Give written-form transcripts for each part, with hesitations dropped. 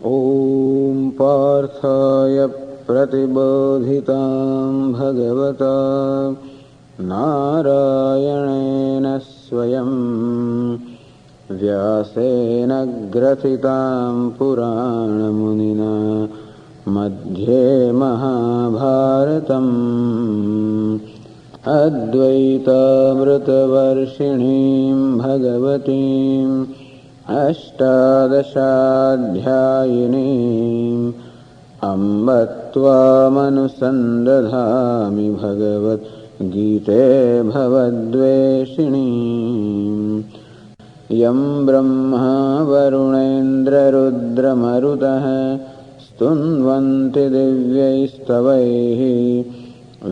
ॐ पार्थाय प्रतिबोधितां भगवता नारायणेन स्वयं व्यासेन ग्रथितां पुराणमुनिना मध्ये महाभारतम् अद्वैतामृतवर्षिणीं भगवतीम् अष्टादशाध्यायिनीम् अम्ब त्वामनुसन्दधामि भगवद्गीते भवद्वेषिणीम् यं ब्रह्मा वरुणेन्द्ररुद्रमरुतः स्तुन्वन्ति दिव्यैस्तवैः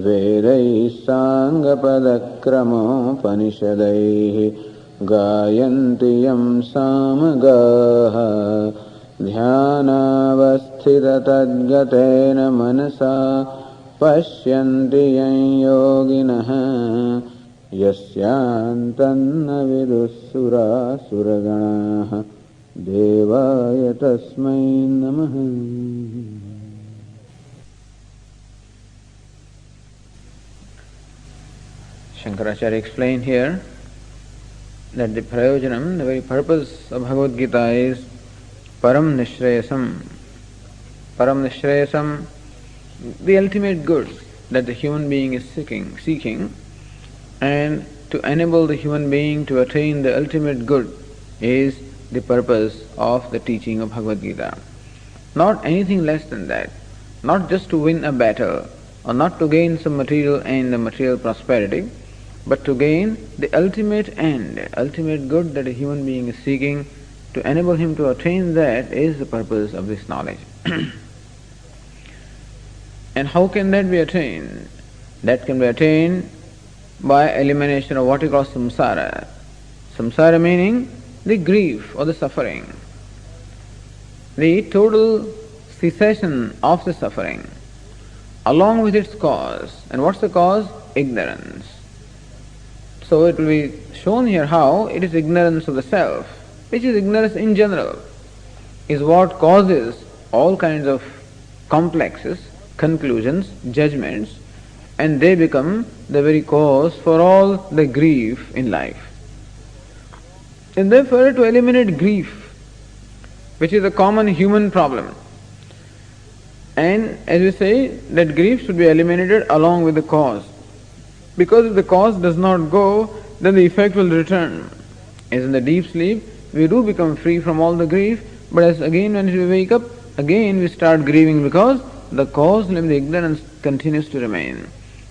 वेदैः साङ्गपदक्रमोपनिषदैः गायन्ति यं सामगाः ध्यानावस्थिततद्गतेन मनसा पश्यन्ति यं योगिनः यस्यान्तन्न विदुःसुरासुरगणाः देवाय तस्मै नमः। Shankaracharya explained here that the prayojanam, the very purpose of Bhagavad Gītā is param nishreyasam. Param nishreyasam, the ultimate good that the human being is seeking, and to enable the human being to attain the ultimate good is the purpose of the teaching of Bhagavad Gītā. Not anything less than that. Not just to win a battle or not to gain some material and the material prosperity, but to gain the ultimate end, ultimate good that a human being is seeking. To enable him to attain that is the purpose of this knowledge. And how can that be attained? That can be attained by elimination of what we call samsara. Samsara meaning the grief or the suffering, the total cessation of the suffering, along with its cause. And what's the cause? Ignorance. So it will be shown here how it is ignorance of the self, which is ignorance in general, is what causes all kinds of complexes, conclusions, judgments, and they become the very cause for all the grief in life. And therefore to eliminate grief, which is a common human problem, and as we say that grief should be eliminated along with the cause. Because if the cause does not go, then the effect will return. As in the deep sleep, we do become free from all the grief, but as again when we wake up, again we start grieving because the cause, the ignorance continues to remain.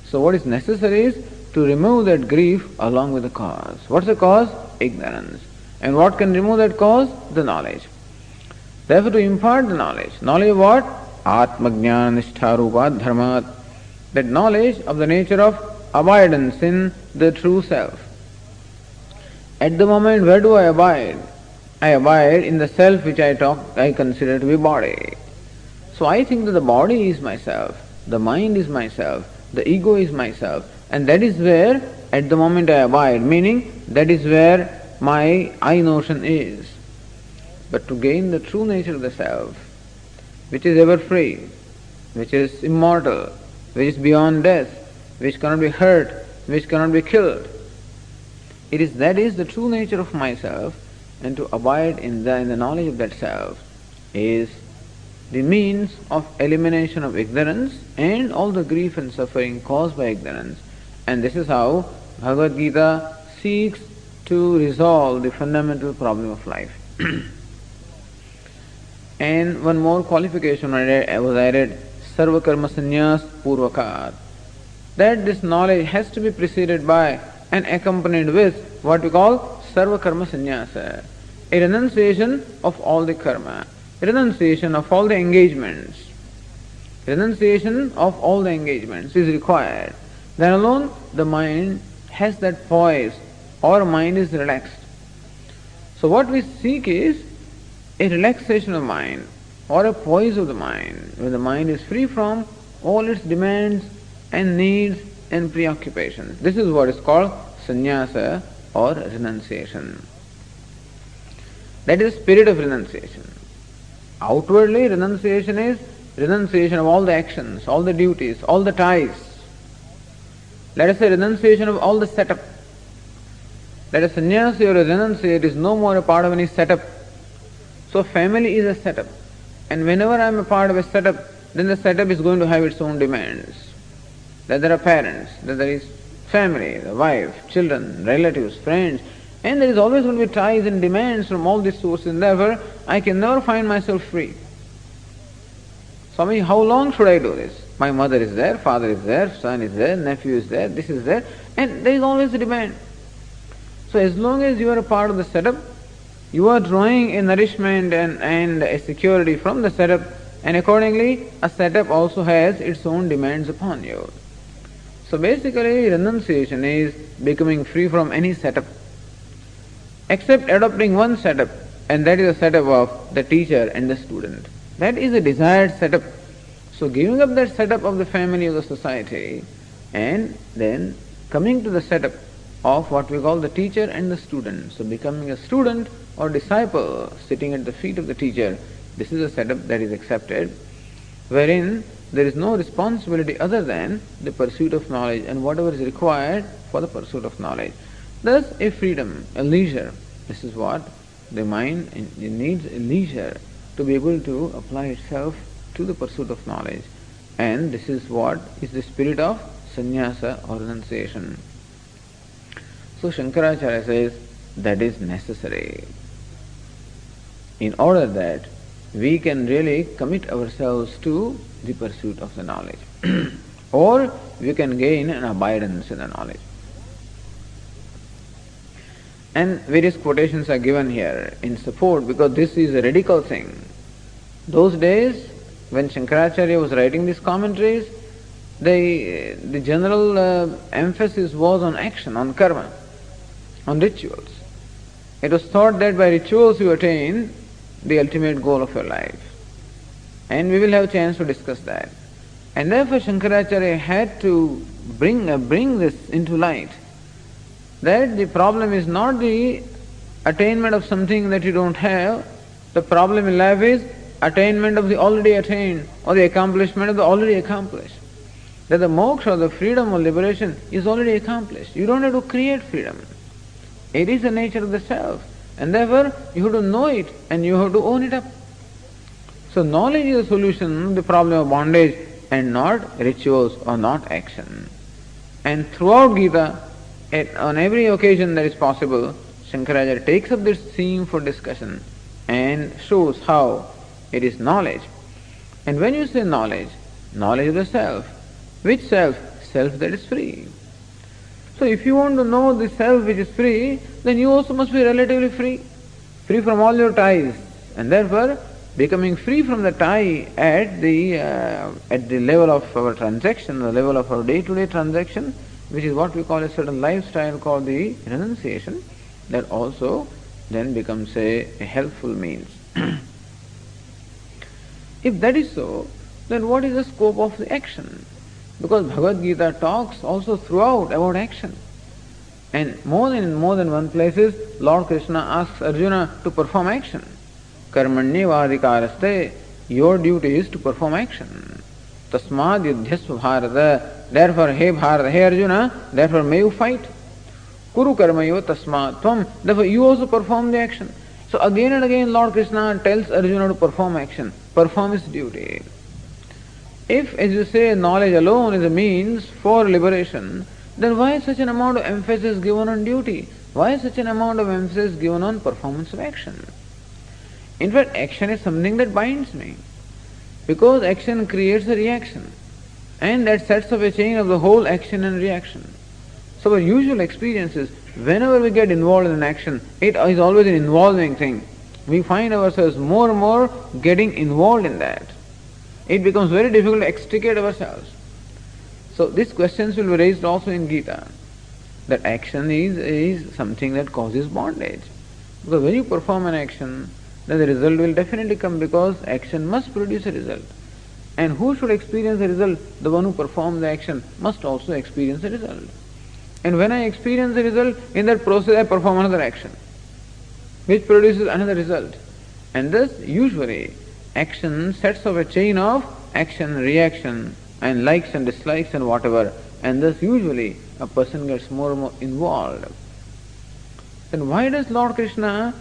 So what is necessary is to remove that grief along with the cause. What's the cause? Ignorance. And what can remove that cause? The knowledge. Therefore to impart the knowledge. Knowledge of what? Atmajnana nishtharupat dharmat. That knowledge of the nature of abidance in the true self. At the moment, where do I abide? I abide in the self which I consider to be body. So I think that the body is myself, the mind is myself, the ego is myself, and that is where at the moment I abide, meaning that is where my I notion is. But to gain the true nature of the self, which is ever free, which is immortal, which is beyond death, which cannot be hurt, which cannot be killed. That is the true nature of myself, and to abide in the knowledge of that self is the means of elimination of ignorance and all the grief and suffering caused by ignorance. And this is how Bhagavad Gītā seeks to resolve the fundamental problem of life. And one more qualification was added, Sarva Karma Sannyas Purvakat. That this knowledge has to be preceded by and accompanied with what we call Sarva Karma Sannyasa, a renunciation of all the karma, renunciation of all the engagements. Renunciation of all the engagements is required. Then alone the mind has that poise, or mind is relaxed. So what we seek is a relaxation of mind or a poise of the mind, when the mind is free from all its demands and needs and preoccupations. This is what is called sannyasa or renunciation. That is spirit of renunciation. Outwardly, renunciation is renunciation of all the actions, all the duties, all the ties. Let us say renunciation of all the setup. Let a sannyasi or a renunciate is no more a part of any setup. So family is a setup. And whenever I am a part of a setup, then the setup is going to have its own demands. That there are parents, that there is family, the wife, children, relatives, friends, and there is always going to be ties and demands from all these sources, and therefore I can never find myself free. Swami, how long should I do this? My mother is there, father is there, son is there, nephew is there, this is there, and there is always a demand. So as long as you are a part of the setup, you are drawing a nourishment and a security from the setup, and accordingly a setup also has its own demands upon you. So basically renunciation is becoming free from any setup, except adopting one setup, and that is the setup of the teacher and the student. That is a desired setup. So giving up that setup of the family, of the society, and then coming to the setup of what we call the teacher and the student. So becoming a student or disciple sitting at the feet of the teacher, this is a setup that is accepted, wherein there is no responsibility other than the pursuit of knowledge and whatever is required for the pursuit of knowledge. Thus a freedom, a leisure. This is what the mind needs, a leisure to be able to apply itself to the pursuit of knowledge. And this is what is the spirit of sannyasa or renunciation. So Shankaracharya says that is necessary in order that we can really commit ourselves to the pursuit of the knowledge or we can gain an abidance in the knowledge. And various quotations are given here in support because this is a radical thing. Those days when Shankaracharya was writing these commentaries, the general emphasis was on action, on karma, on rituals. It was thought that by rituals you attain the ultimate goal of your life. And we will have a chance to discuss that. And therefore Shankaracharya had to bring this into light, that the problem is not the attainment of something that you don't have. The problem in life is attainment of the already attained or the accomplishment of the already accomplished. That the moksha or the freedom or liberation is already accomplished. You don't have to create freedom. It is the nature of the self. And therefore you have to know it and you have to own it up. So knowledge is the solution to the problem of bondage and not rituals or not action. And throughout Gītā, on every occasion that is possible, Shankaracharya takes up this theme for discussion and shows how it is knowledge. And when you say knowledge, knowledge of the self. Which self? Self that is free. So if you want to know the self which is free, then you also must be relatively free. Free from all your ties. And therefore, becoming free from the tie at the level of our transaction, the level of our day-to-day transaction, which is what we call a certain lifestyle called the renunciation, that also then becomes a helpful means. If that is so, then what is the scope of the action? Because Bhagavad Gītā talks also throughout about action. And more than one places, Lord Krishna asks Arjuna to perform action. Karmanyevadhikaraste, your duty is to perform action. Tasmad yudhyasva bharata, therefore, hey Bharata, hey Arjuna, therefore may you fight. Kuru karmayo tasmad tvam, therefore you also perform the action. So again and again Lord Krishna tells Arjuna to perform action, perform his duty. If, as you say, knowledge alone is a means for liberation, then why such an amount of emphasis given on duty? Why such an amount of emphasis given on performance of action? In fact, action is something that binds me, because action creates a reaction, and that sets up a chain of the whole action and reaction. So our usual experience is, whenever we get involved in an action, it is always an involving thing. We find ourselves more and more getting involved in that. It becomes very difficult to extricate ourselves. So these questions will be raised also in Gītā, that action is something that causes bondage. Because when you perform an action, then the result will definitely come, because action must produce a result. And who should experience the result? The one who performs the action must also experience the result. And when I experience the result, in that process I perform another action, which produces another result. And thus, usually, action sets off a chain of action, reaction, and likes and dislikes and whatever, and thus usually a person gets more and more involved. Then why does Lord Krishna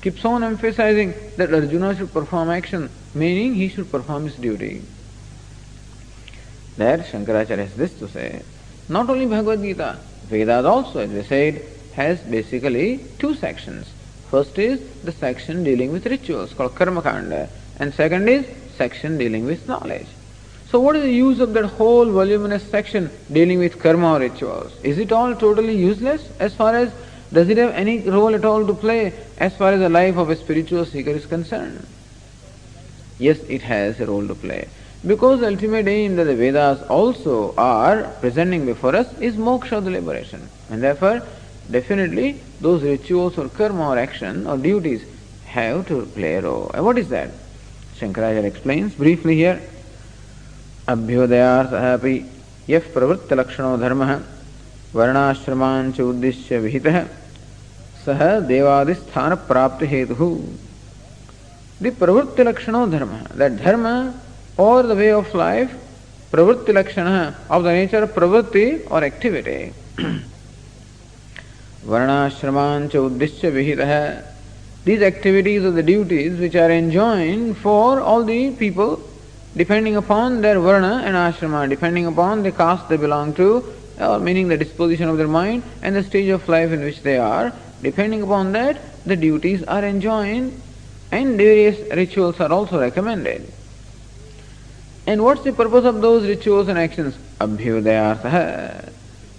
keeps on emphasizing that Arjuna should perform action, meaning he should perform his duty? There Shankaracharya has this to say. Not only Bhagavad Gītā, Vedas also, as we said, has basically two sections. First is the section dealing with rituals called Karma Kanda, and second is section dealing with knowledge. So what is the use of that whole voluminous section dealing with karma or rituals? Is it all totally useless as far as, does it have any role at all to play as far as the life of a spiritual seeker is concerned? Yes, it has a role to play. Because the ultimate aim that the Vedas also are presenting before us is moksha, the liberation. And therefore, definitely those rituals or karma or action or duties have to play a role. And what is that? Shankaracharya explains briefly here. Abhyodayartha api yaf pravritta lakshano dharmah varnashraman cha uddishya vihitah saha devadisthana prapti hetuhu. The pravritti lakshano dharma, that dharma or the way of life, pravritti lakshana, of the nature of pravritti or activity. Varnashraman cha uddishya vihitah. These activities or the duties which are enjoined for all the people, depending upon their varna and ashrama, depending upon the caste they belong to, or meaning the disposition of their mind and the stage of life in which they are, depending upon that, the duties are enjoined and various rituals are also recommended. And what's the purpose of those rituals and actions? Abhyodayartha.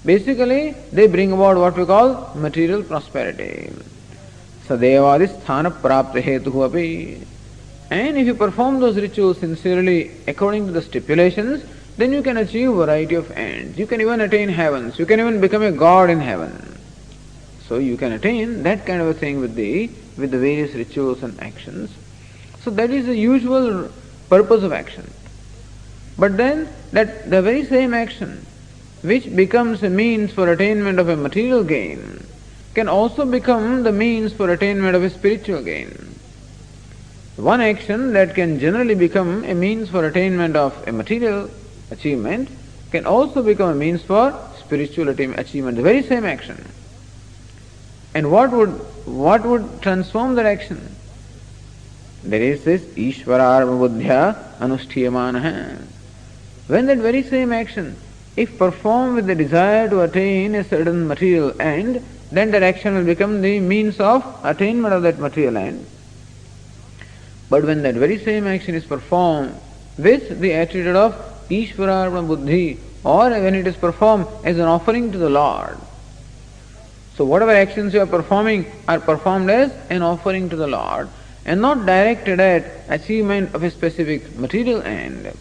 Basically, they bring about what we call material prosperity. Sadevadisthana prapti hetuhu api. And if you perform those rituals sincerely according to the stipulations, then you can achieve a variety of ends. You can even attain heavens. You can even become a god in heaven. So you can attain that kind of a thing with the various rituals and actions. So that is the usual purpose of action. But then that the very same action which becomes a means for attainment of a material gain can also become the means for attainment of a spiritual gain. One action that can generally become a means for attainment of a material achievement can also become a means for spiritual achievement, the very same action. And what would transform that action? There is this Ishvararma buddhya anushtiyamanaha. When that very same action, if performed with the desire to attain a certain material end, then that action will become the means of attainment of that material end. But when that very same action is performed with the attitude of Ishvararma buddhi, or when it is performed as an offering to the Lord. So whatever actions you are performing are performed as an offering to the Lord and not directed at achievement of a specific material end.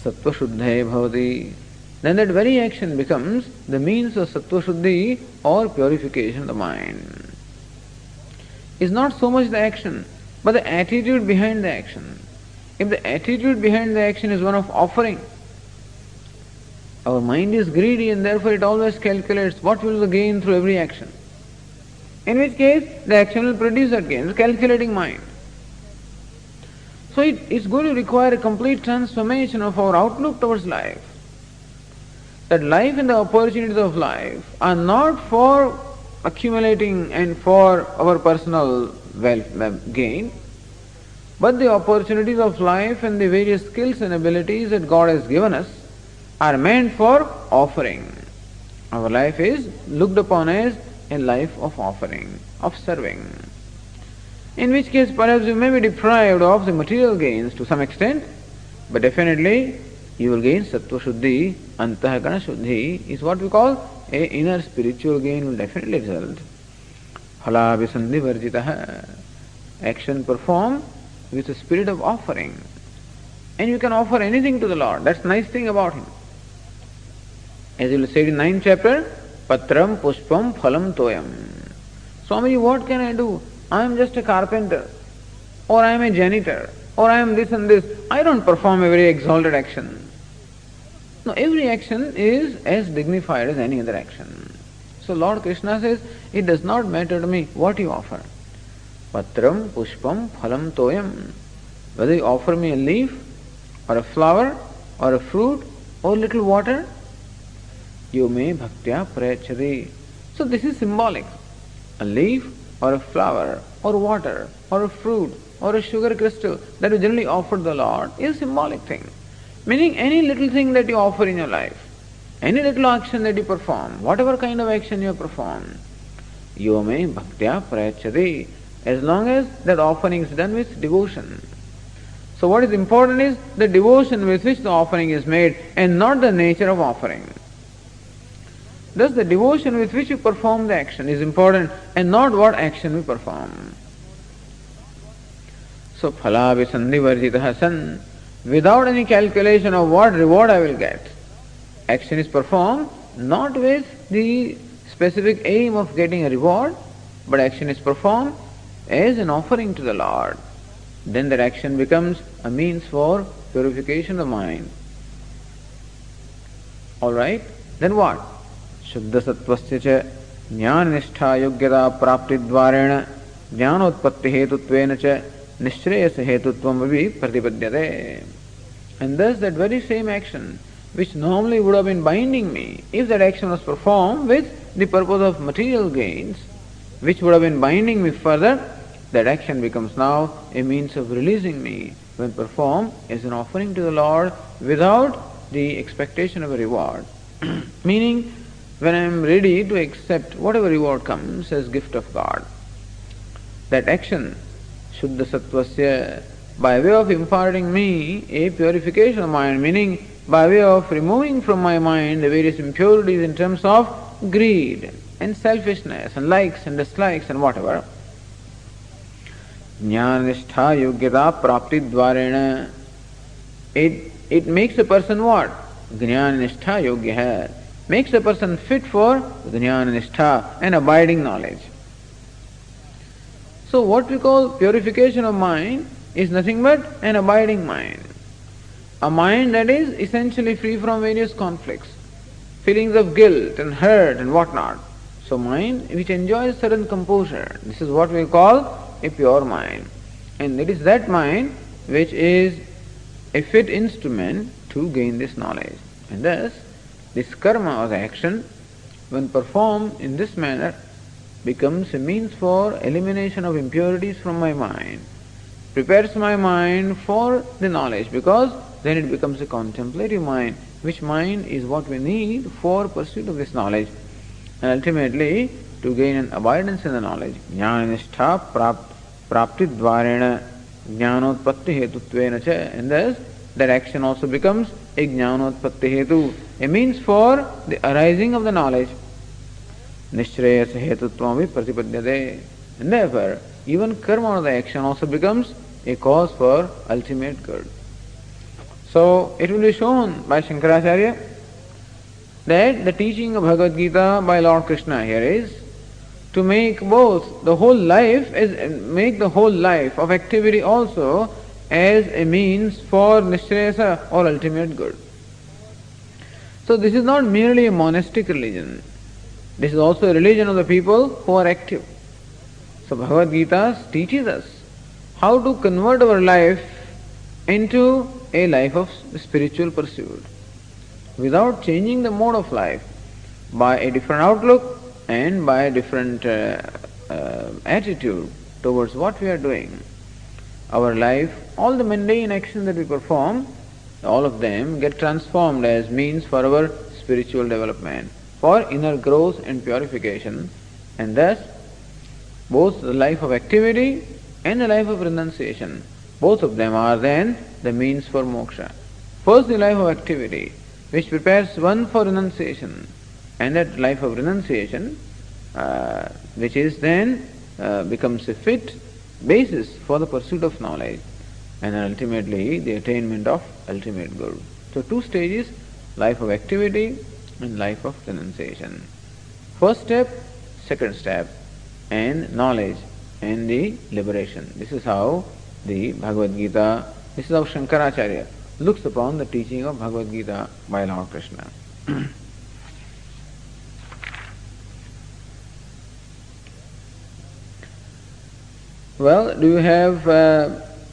Sattva shuddhe bhavati. Then that very action becomes the means of sattva shuddhi or purification of the mind. It's not so much the action, but the attitude behind the action. If the attitude behind the action is one of offering, our mind is greedy and therefore it always calculates what will the gain through every action. In which case, the action will produce that gain. It's a calculating mind. So it's going to require a complete transformation of our outlook towards life. That life and the opportunities of life are not for accumulating and for our personal wealth gain, but the opportunities of life and the various skills and abilities that God has given us are meant for offering. Our life is looked upon as a life of offering, of serving. In which case perhaps you may be deprived of the material gains to some extent, but definitely you will gain sattva shuddhi, antahakana shuddhi is what we call a inner spiritual gain will definitely result. Phala visandhi varjitaha. Action performed with a spirit of offering. And you can offer anything to the Lord. That's the nice thing about Him. As you will say in 9th chapter, Patram Pushpam Phalam Toyam. Swami, what can I do? I am just a carpenter, or I am a janitor, or I am this and this. I don't perform a very exalted action. No, every action is as dignified as any other action. So Lord Krishna says, it does not matter to me what you offer. Patram, pushpam, phalam, toyam. Whether you offer me a leaf, or a flower, or a fruit, or little water, you may bhaktya prayachati. So this is symbolic. A leaf, or a flower, or water, or a fruit, or a sugar crystal that you generally offer the Lord is a symbolic thing. Meaning any little thing that you offer in your life, any little action that you perform, whatever kind of action you perform, you may bhaktya prayachati, as long as that offering is done with devotion. So what is important is the devotion with which the offering is made and not the nature of offering. Thus the devotion with which you perform the action is important and not what action we perform. So phala visandhi varjitaha san, without any calculation of what reward I will get. Action is performed not with the specific aim of getting a reward, but action is performed as an offering to the Lord. Then that action becomes a means for purification of the mind. Alright? Then what? Shuddha sattvasya cha jnana nishtha yogyata prapti dvarena jnanotpatti hetutvena cha nishreyasa hetutvam avi pratipadyate. And thus that very same action which normally would have been binding me, if that action was performed with the purpose of material gains, which would have been binding me further, that action becomes now a means of releasing me when performed as an offering to the Lord without the expectation of a reward. Meaning, when I am ready to accept whatever reward comes as gift of God. That action, Shuddha Sattvasya, by way of imparting me a purification of mind, meaning by way of removing from my mind the various impurities in terms of greed and selfishness and likes and dislikes and whatever. Jnana-nishtha yogyata prapti dvarena. It makes a person what? Jnana-nishtha yogya. Makes a person fit for Jnana-nishtha, an abiding knowledge. So what we call purification of mind is nothing but an abiding mind. A mind that is essentially free from various conflicts, feelings of guilt and hurt and whatnot. So mind which enjoys certain composure. This is what we call a pure mind. And it is that mind which is a fit instrument to gain this knowledge. And thus, this karma or the action, when performed in this manner, becomes a means for elimination of impurities from my mind, prepares my mind for the knowledge, because then it becomes a contemplative mind, which mind is what we need for pursuit of this knowledge, and ultimately to gain an abidance in the knowledge. Jnana-nishtha prapti dvarena jnanotpatti hetutvena cha. And thus that action also becomes a jnanotpatti hetu, a means for the arising of the knowledge. Nishreyasa hetutvam pratipadyate. And therefore, even karma or the action also becomes a cause for ultimate good. So, it will be shown by Shankaracharya that the teaching of Bhagavad Gītā by Lord Krishna here is to make both the whole life, make the whole life of activity also as a means for Nishreyasa or ultimate good. So this is not merely a monastic religion. This is also a religion of the people who are active. So Bhagavad Gītā teaches us how to convert our life into a life of spiritual pursuit without changing the mode of life, by a different outlook and by a different attitude towards what we are doing. Our life, all the mundane actions that we perform, all of them get transformed as means for our spiritual development, for inner growth and purification, and thus both the life of activity and the life of renunciation, both of them are then the means for moksha. First the life of activity, which prepares one for renunciation, and that life of renunciation, which is then becomes a fit basis for the pursuit of knowledge, and ultimately the attainment of ultimate good. So two stages, life of activity and life of renunciation. First step, second step, and knowledge and the liberation. This is how the Bhagavad Gītā, this is how Shankaracharya looks upon the teaching of Bhagavad Gītā by Lord Krishna. Well, do you have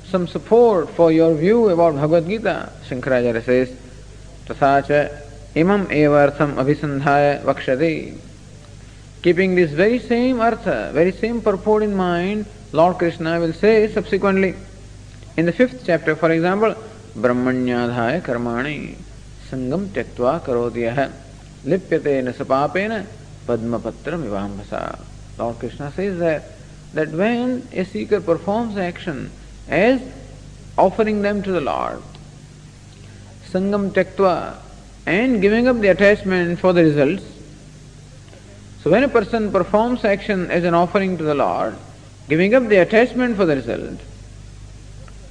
some support for your view about Bhagavad Gītā? Shankaracharya says, Tasacha imam evartham abhisandhaya vakshati. Keeping this very same artha, very same purport in mind, Lord Krishna will say subsequently, in the 5th chapter, for example, Brahmanyadhaya karmani sangam tyaktva karodiyah lipyate nasapapena padmapatram ivambhasa. Lord Krishna says that when a seeker performs action as offering them to the Lord, sangam tyaktva, and giving up the attachment for the results. So when a person performs action as an offering to the Lord, giving up the attachment for the result,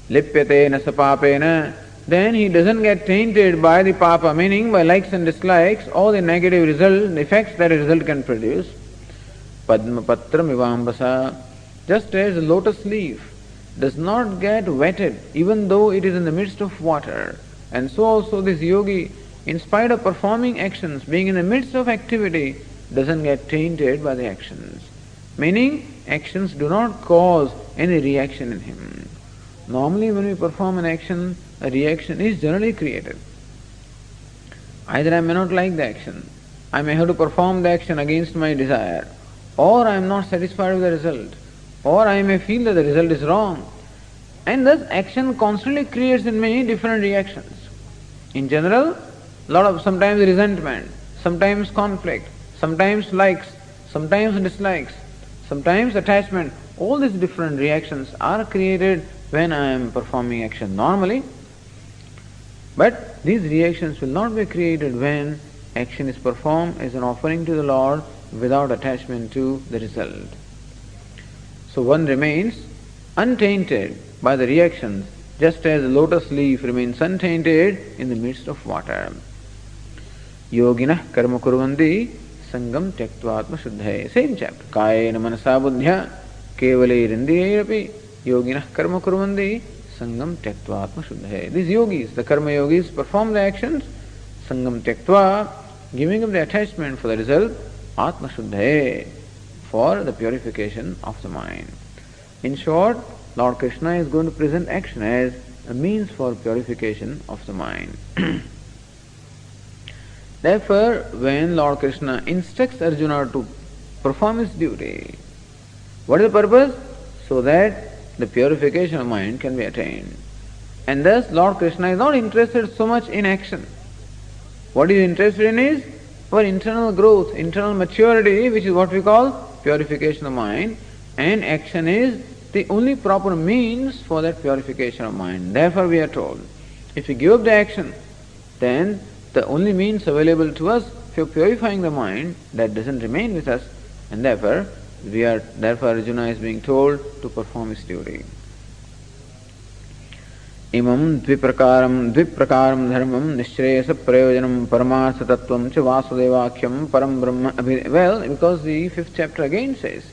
lipyate nasapapena, then he doesn't get tainted by the papa, meaning by likes and dislikes, or the negative result, the effects that a result can produce. Padmapatram ivambhasa, just as a lotus leaf does not get wetted even though it is in the midst of water, and so also this yogi, in spite of performing actions, being in the midst of activity, doesn't get tainted by the actions. Meaning, actions do not cause any reaction in him. Normally when we perform an action, a reaction is generally created. Either I may not like the action, I may have to perform the action against my desire, or I am not satisfied with the result, or I may feel that the result is wrong. And thus action constantly creates in me different reactions. In general, sometimes resentment, sometimes conflict, sometimes likes, sometimes dislikes, sometimes attachment. All these different reactions are created when I am performing action normally. But these reactions will not be created when action is performed as an offering to the Lord without attachment to the result. So one remains untainted by the reactions, just as the lotus leaf remains untainted in the midst of water. Yoginah karma kurvanti sangam tyaktva atma shuddhaye. Same chapter. Kayena manasa buddhya kevale rindiyerapi yoginah karma kurvanti sangam tyaktva atma shuddhaye. These yogis, the karma yogis, perform the actions, sangam tyaktva, giving up the attachment for the result, atma shuddhaye, for the purification of the mind. In short, Lord Krishna is going to present action as a means for purification of the mind. Therefore, when Lord Krishna instructs Arjuna to perform his duty, what is the purpose? So that the purification of mind can be attained. And thus Lord Krishna is not interested so much in action. What he is interested in is our internal growth, internal maturity, which is what we call purification of mind, and action is the only proper means for that purification of mind. Therefore we are told, if we give up the action, then the only means available to us for purifying the mind, that doesn't remain with us, and therefore Arjuna is being told to perform his duty. Imam dviprakaram dharmam nishreyasa prayojanam paramartha tattvam cha vasudevakyam param brahma abhi. Well, because the 5th chapter again says,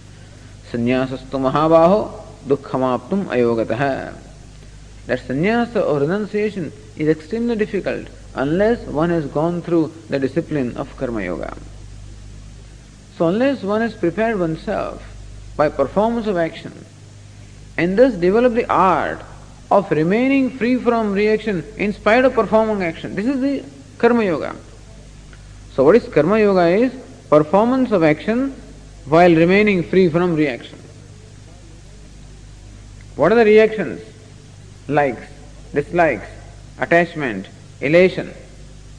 sannyāsastu mahabāho dukkhamāptum ayogatah. That sannyasa or renunciation is extremely difficult unless one has gone through the discipline of karma yoga. So unless one has prepared oneself by performance of action and thus develop the art of remaining free from reaction in spite of performing action, this is the karma yoga. So what is karma yoga is performance of action while remaining free from reaction. What are the reactions? Likes, dislikes, attachment, elation,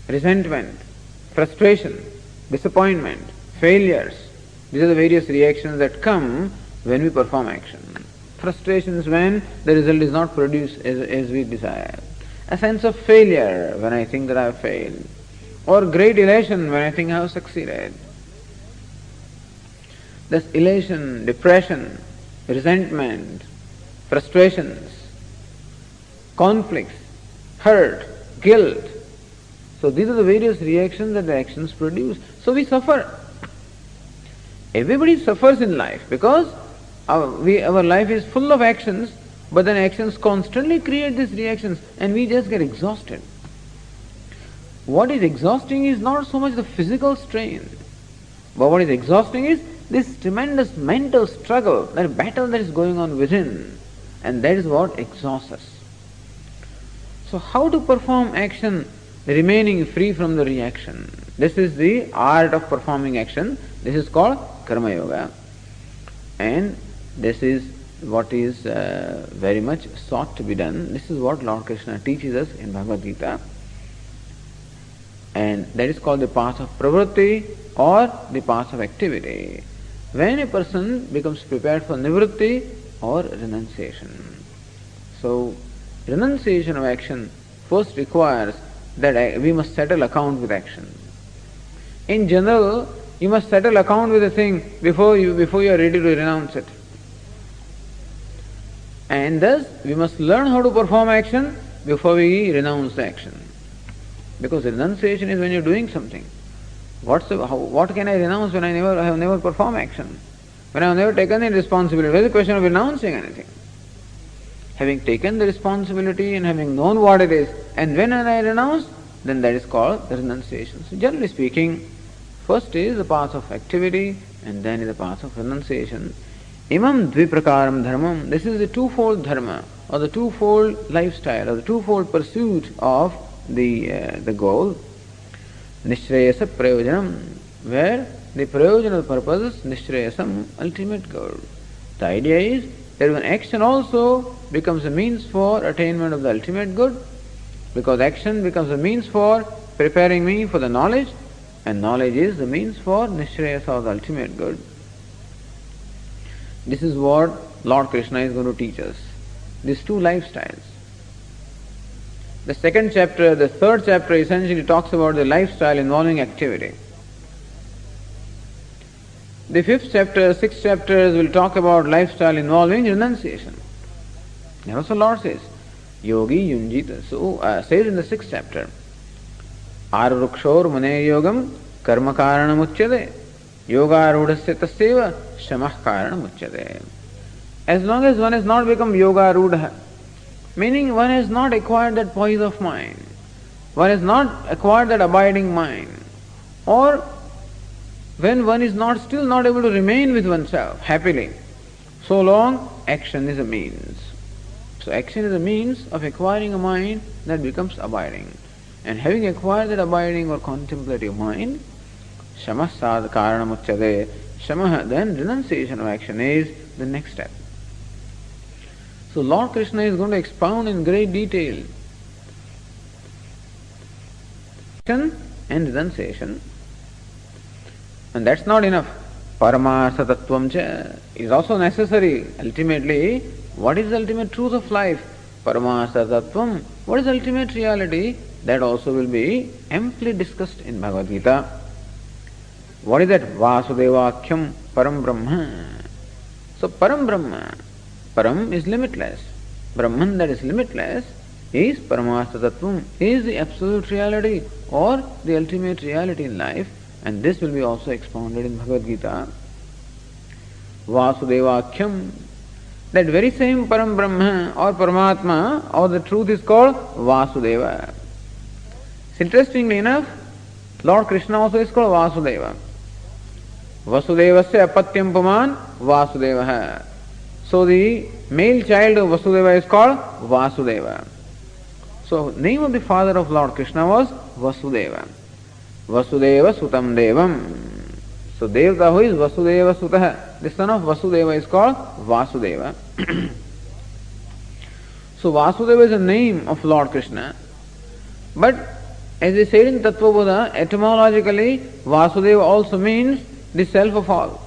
resentment, frustration, disappointment, failures. These are the various reactions that come when we perform action. Frustrations when the result is not produced as we desire. A sense of failure when I think that I have failed. Or great elation when I think I have succeeded. Thus elation, depression, resentment, frustrations, conflicts, hurt, guilt. So these are the various reactions that the actions produce. So we suffer. Everybody suffers in life because our life is full of actions, but then actions constantly create these reactions and we just get exhausted. What is exhausting is not so much the physical strain, but what is exhausting is this tremendous mental struggle, that battle that is going on within, and that is what exhausts us. So how to perform action remaining free from the reaction? This is the art of performing action. This is called Karma Yoga. And this is what is very much sought to be done. This is what Lord Krishna teaches us in Bhagavad Gītā. And that is called the path of pravritti or the path of activity. When a person becomes prepared for nivritti or renunciation. So, renunciation of action first requires that we must settle account with action. In general, you must settle account with a thing before you are ready to renounce it. And thus, we must learn how to perform action before we renounce the action. Because renunciation is when you are doing something. What can I renounce when I have never performed action? When I have never taken any responsibility? There is a question of renouncing anything. Having taken the responsibility and having known what it is, and when I renounce, then that is called the renunciation. So generally speaking, first is the path of activity and then is the path of renunciation. Imam dviprakaram dharmam, this is the twofold dharma or the twofold lifestyle or the twofold pursuit of the goal. Nishreyasa prayojanam, where the prayojanal purpose is nishreyasam, ultimate goal. The idea is that when action also becomes a means for attainment of the ultimate good, because action becomes a means for preparing me for the knowledge, and knowledge is the means for nishreyasa or the ultimate good. This is what Lord Krishna is going to teach us. These two lifestyles. The third chapter essentially talks about the lifestyle involving activity. The fifth chapter, 6 chapters will talk about lifestyle involving renunciation. There also Lord says, Yogi Yunjita. So says in the 6th chapter, Arvrukshor Mune Yogam Karma Karanam Uchyade Yoga Rudhasya Tasyeva Shamah Karanam Uchyade. As long as one has not become Yoga Rudha, meaning one has not acquired that poise of mind, one has not acquired that abiding mind, or when one is still not able to remain with oneself happily, so long action is a means. So action is a means of acquiring a mind that becomes abiding. And having acquired that abiding or contemplative mind, Shamah Sad Karanam Uchyade, Shamah, then renunciation of action is the next step. So Lord Krishna is going to expound in great detail action and renunciation. And that's not enough. Paramartha tattvam cha is also necessary. Ultimately, what is the ultimate truth of life? Paramartha tattvam. What is ultimate reality? That also will be amply discussed in Bhagavad Gītā. What is that? Vasudevakyam Param Brahma. So Param Brahma. Param is limitless. Brahman that is limitless is Paramartha tattvam, is the absolute reality or the ultimate reality in life. And this will be also expounded in Bhagavad Gītā. Vasudevakyam, that very same Param Brahma or Paramatma or the truth is called Vasudeva. Interestingly enough, Lord Krishna also is called Vasudeva. Vasudevasya apatyam puman Vasudevaha. So the male child of Vasudeva is called Vasudeva. So name of the father of Lord Krishna was Vasudeva. Vasudeva Sutam Devam. So Devata who is Vasudeva Sutaha, the son of Vasudeva is called Vasudeva. So Vasudeva is a name of Lord Krishna. But as they said in Tattva Bodha, etymologically Vasudeva also means the self of all.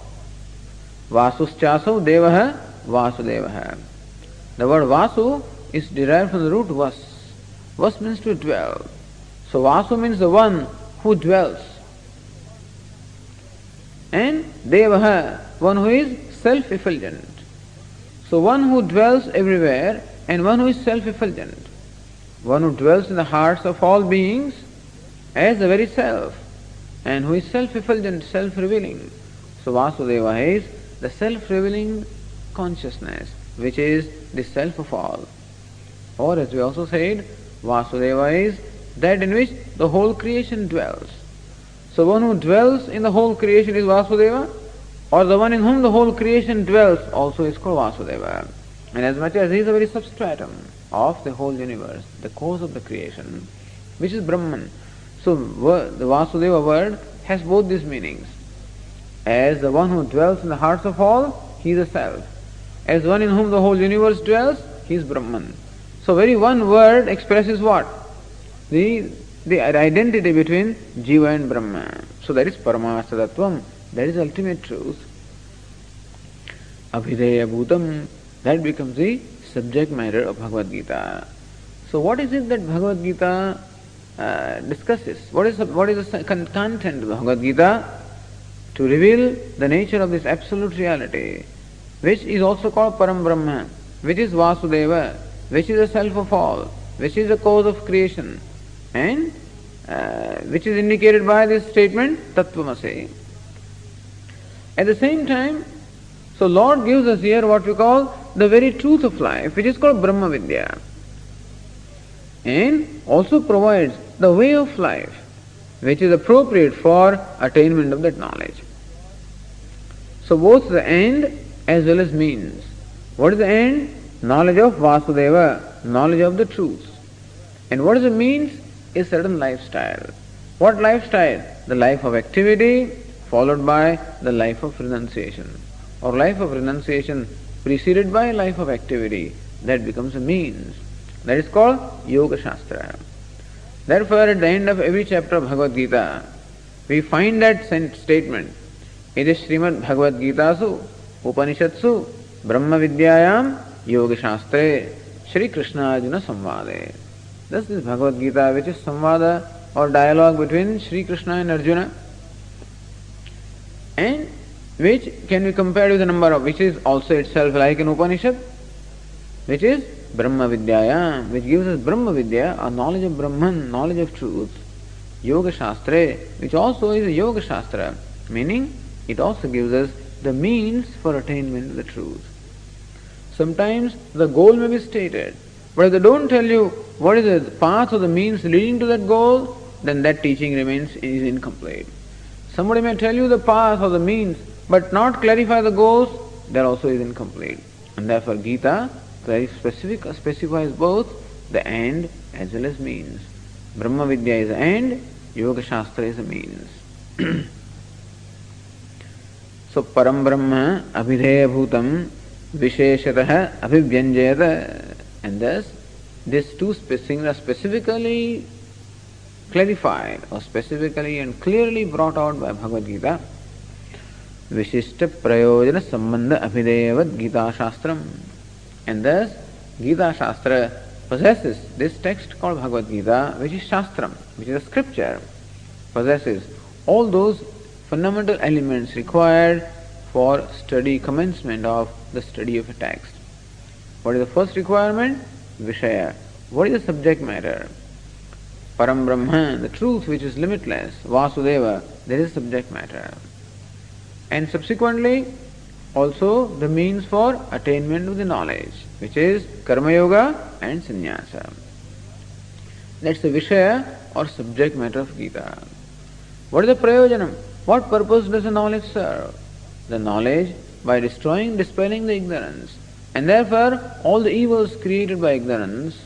Vasuschaso Devaha Vasudevaha. The word Vasu is derived from the root Vas. Vas means to dwell. So Vasu means the one who dwells. And Devaha, one who is self-effulgent. So one who dwells everywhere and one who is self-effulgent. One who dwells in the hearts of all beings as the very self and who is self-effulgent, self-revealing. So Vasudeva is the self-revealing consciousness which is the self of all. Or as we also said, Vasudeva is that in which the whole creation dwells. So one who dwells in the whole creation is Vasudeva, or the one in whom the whole creation dwells also is called Vasudeva. And as much as he is a very substratum of the whole universe, the cause of the creation, which is Brahman. So the Vasudeva word has both these meanings. As the one who dwells in the hearts of all, he is a self. As one in whom the whole universe dwells, he is Brahman. So very one word expresses what? The identity between Jiva and Brahma. So that is Paramasadattvam. That is ultimate truth. Abhideya Bhutam. That becomes the subject matter of Bhagavad Gītā. So what is it that Bhagavad Gītā discusses? What is the content of Bhagavad Gītā? To reveal the nature of this absolute reality, which is also called Param Brahma, which is Vasudeva, which is the self of all, which is the cause of creation, and which is indicated by this statement, Tattvamasi. At the same time, so Lord gives us here what we call the very truth of life, which is called Brahma Vidya, and also provides the way of life, which is appropriate for attainment of that knowledge. So both the end as well as means. What is the end? Knowledge of Vasudeva, knowledge of the truth. And what is the means? A certain lifestyle. What lifestyle? The life of activity followed by the life of renunciation. Or life of renunciation preceded by life of activity. That becomes a means. That is called Yoga Shastra. Therefore, at the end of every chapter of Bhagavad Gītā, we find that statement. It is Śrīmad Bhagavad Gītāsu, Upanishatsu, Brahma Vidyayam, Yoga Shastre, Shri Krishna Arjuna Samvade. Thus this Bhagavad Gītā, which is Samvada or dialogue between Shri Krishna and Arjuna, and which can be compared with the number of, which is also itself like an Upanishad, which is Brahma Vidyayam, which gives us Brahma Vidya, a knowledge of Brahman, knowledge of truth. Yoga Shastra, which also is a Yoga Shastra, meaning it also gives us the means for attainment of the truth. Sometimes the goal may be stated, but if they don't tell you what is the path or the means leading to that goal, then that teaching is incomplete. Somebody may tell you the path or the means, but not clarify the goals, that also is incomplete. And therefore Gītā specifies both the end as well as means. Brahma Vidya is the end, Yoga Shastra is the means. So Param Brahma Abhideya Bhutam Visheshatah Abhivyanjayata, and thus these two things are specifically clarified or specifically and clearly brought out by Bhagavad Gītā. Vishishta Prayojana Sambandha Abhideyavat Gītā Shastram. And thus Gītā Shastra possesses this text called Bhagavad Gītā, which is Shastram, which is a scripture, possesses all those fundamental elements required for commencement of the study of a text. What is the first requirement? Vishaya. What is the subject matter? Param Brahma, the truth which is limitless. Vasudeva, that is subject matter. And subsequently, also the means for attainment of the knowledge, which is Karma Yoga and Sannyasa. That's the Vishaya or subject matter of Gītā. What is the Prayojanam? What purpose does the knowledge serve? The knowledge by dispelling the ignorance. And therefore, all the evils created by ignorance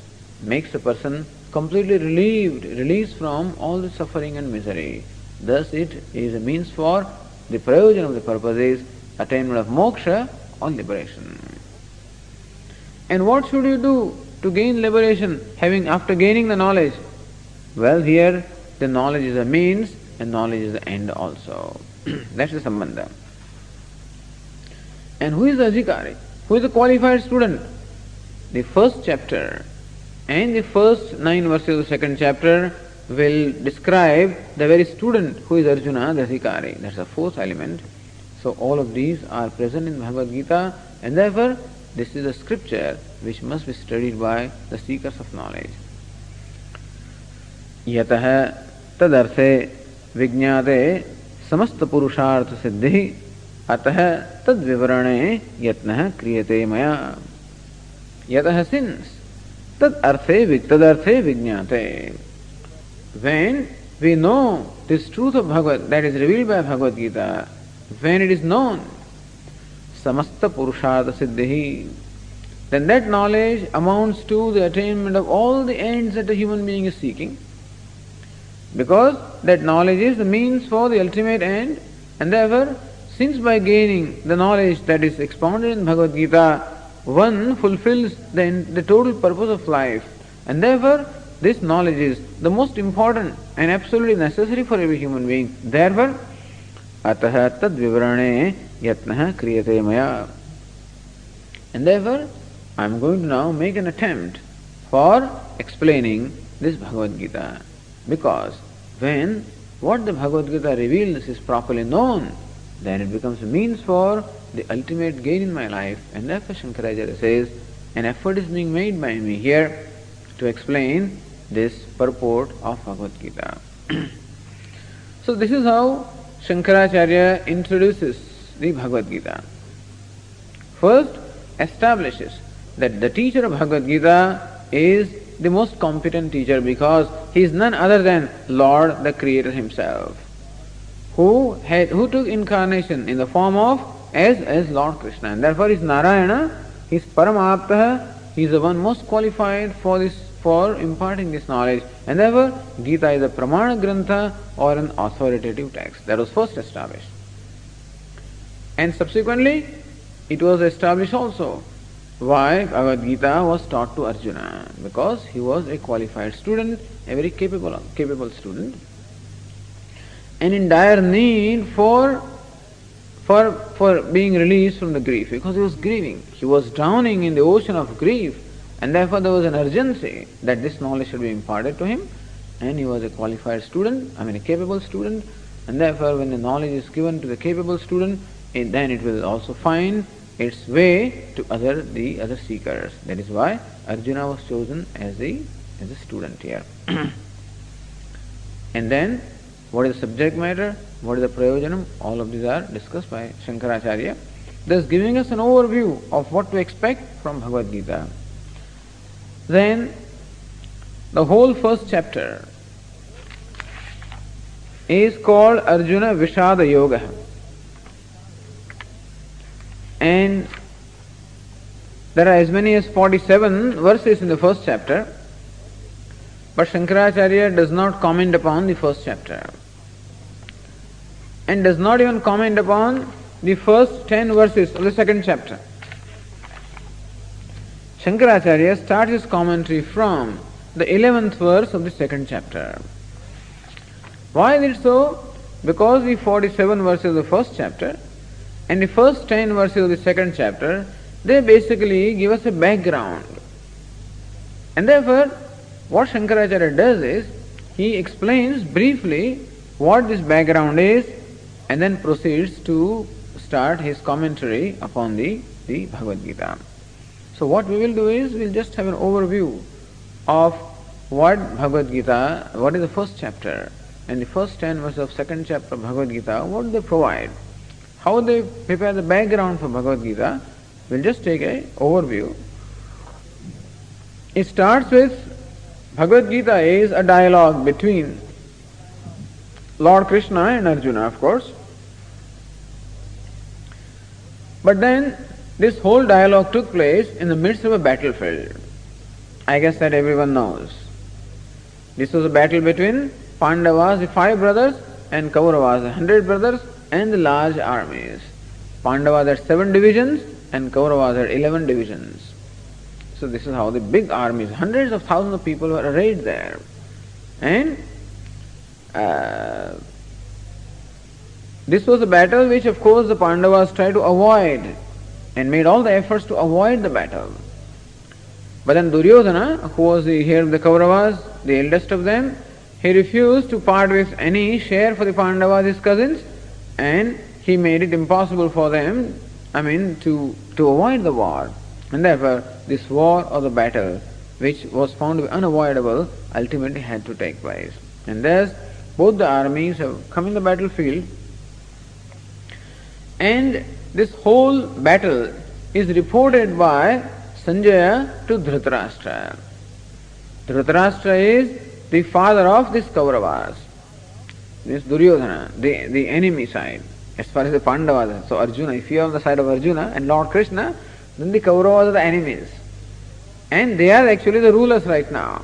makes a person completely released from all the suffering and misery. Thus it is a means for the prayojan of the purpose is attainment of moksha or liberation. And what should you do to gain liberation after gaining the knowledge? Well, here the knowledge is a means and knowledge is the end also. That's the sambandha. And who is the adhikari? Who is the qualified student? The first chapter and the first 9 verses of the second chapter will describe the very student who is Arjuna, the adhikari. That's the fourth element. So all of these are present in Bhagavad Gītā, and therefore this is a scripture which must be studied by the seekers of knowledge. Yatah tadarthe vijñāte samasta purushartha siddhi atah tad vivarane yatnah kriyate maya. Yatah since tadarthe vijñāte. When we know this truth of Bhagavad that is revealed by Bhagavad Gītā, when it is known, samasta purushartha siddhi. Then that knowledge amounts to the attainment of all the ends that a human being is seeking. Because that knowledge is the means for the ultimate end, and therefore, since by gaining the knowledge that is expounded in Bhagavad Gītā, one fulfills the total purpose of life, and therefore this knowledge is the most important and absolutely necessary for every human being. Therefore, ataha tad vivarane yatnah kriyate maya. And therefore, I am going to now make an attempt for explaining this Bhagavad Gītā. Because when what the Bhagavad Gītā reveals is properly known, then it becomes a means for the ultimate gain in my life. And therefore Shankaracharya says, an effort is being made by me here to explain this purport of Bhagavad Gītā. So this is how Shankaracharya introduces the Bhagavad Gītā. First, establishes that the teacher of Bhagavad Gītā is the most competent teacher because he is none other than Lord, the Creator himself, who took incarnation in the form of as Lord Krishna, and therefore is Narayana, he is Paramaptaha, he is the one most qualified for imparting this knowledge, and therefore Gītā is a Pramana Grantha or an authoritative text. That was first established. And subsequently, it was established also why Bhagavad Gītā was taught to Arjuna, because he was a qualified student, a very capable student, and in dire need for being released from the grief, because he was grieving. He was drowning in the ocean of grief, and therefore there was an urgency that this knowledge should be imparted to him, and he was a qualified student, a capable student, and therefore when the knowledge is given to the capable student, then it will also find its way to the other seekers. That is why Arjuna was chosen as a student here. And then, what is the subject matter? What is the prayojanam? All of these are discussed by Shankaracharya, thus giving us an overview of what to expect from Bhagavad Gītā. Then, the whole first chapter is called Arjuna Vishada Yoga. And there are as many as 47 verses in the first chapter, but Shankaracharya does not comment upon the first chapter and does not even comment upon the first 10 verses of the second chapter. Shankaracharya starts his commentary from the 11th verse of the second chapter. Why is it so? Because the 47 verses of the first chapter and the first 10 verses of the second chapter, they basically give us a background. And therefore, what Shankaracharya does is, he explains briefly what this background is and then proceeds to start his commentary upon the Bhagavad Gītā. So what we will do is, we will just have an overview of what Bhagavad Gītā, what is the first chapter and the first 10 verses of second chapter of Bhagavad Gītā, what they provide. How they prepare the background for Bhagavad Gītā, we'll just take an overview. It starts with, Bhagavad Gītā is a dialogue between Lord Krishna and Arjuna, of course. But then, this whole dialogue took place in the midst of a battlefield. I guess that everyone knows. This was a battle between Pandavas, the 5 brothers, and Kauravas, the 100 brothers, and the large armies. Pandavas had 7 divisions and Kauravas had 11 divisions. So this is how the big armies, hundreds of thousands of people were arrayed there. And this was a battle which of course the Pandavas tried to avoid and made all the efforts to avoid the battle. But then Duryodhana, who was the head of the Kauravas, the eldest of them, he refused to part with any share for the Pandavas, his cousins, and he made it impossible for them, to avoid the war. And therefore, this war or the battle, which was found to be unavoidable, ultimately had to take place. And thus, both the armies have come in the battlefield, and this whole battle is reported by Sanjaya to Dhritarashtra. Dhritarashtra is the father of this Kauravas, this Duryodhana, the enemy side. as far as the Pandavas. So Arjuna, if you are on the side of Arjuna and Lord Krishna, then the Kauravas are the enemies. And they are actually the rulers right now.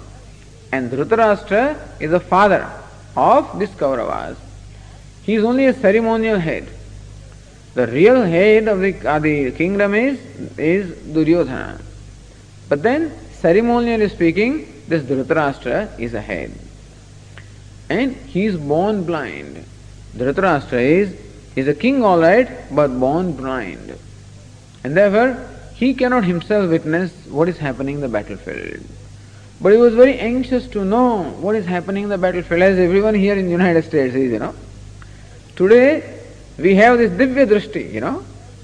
And Dhritarashtra is the father of these Kauravas. He is only a ceremonial head. The real head of the kingdom is Duryodhana. But then, ceremonially speaking, this Dhritarashtra is a head. And he is born blind. Dhritarashtra is a king all right, but born blind. And therefore, he cannot himself witness what is happening in the battlefield. But he was very anxious to know what is happening in the battlefield, as everyone here in the United States is, Today, we have this Divya Drishti,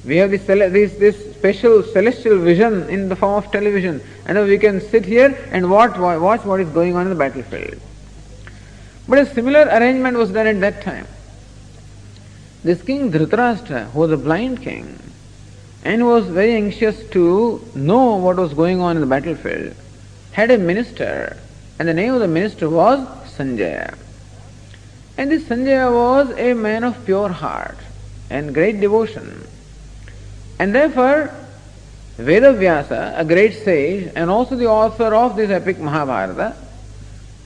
We have this special celestial vision in the form of television. And we can sit here and watch what is going on in the battlefield. But a similar arrangement was done at that time. This king Dhritarashtra, who was a blind king, and was very anxious to know what was going on in the battlefield, had a minister, and the name of the minister was Sanjaya. And this Sanjaya was a man of pure heart and great devotion. And therefore, Vedavyasa, a great sage and also the author of this epic Mahabharata,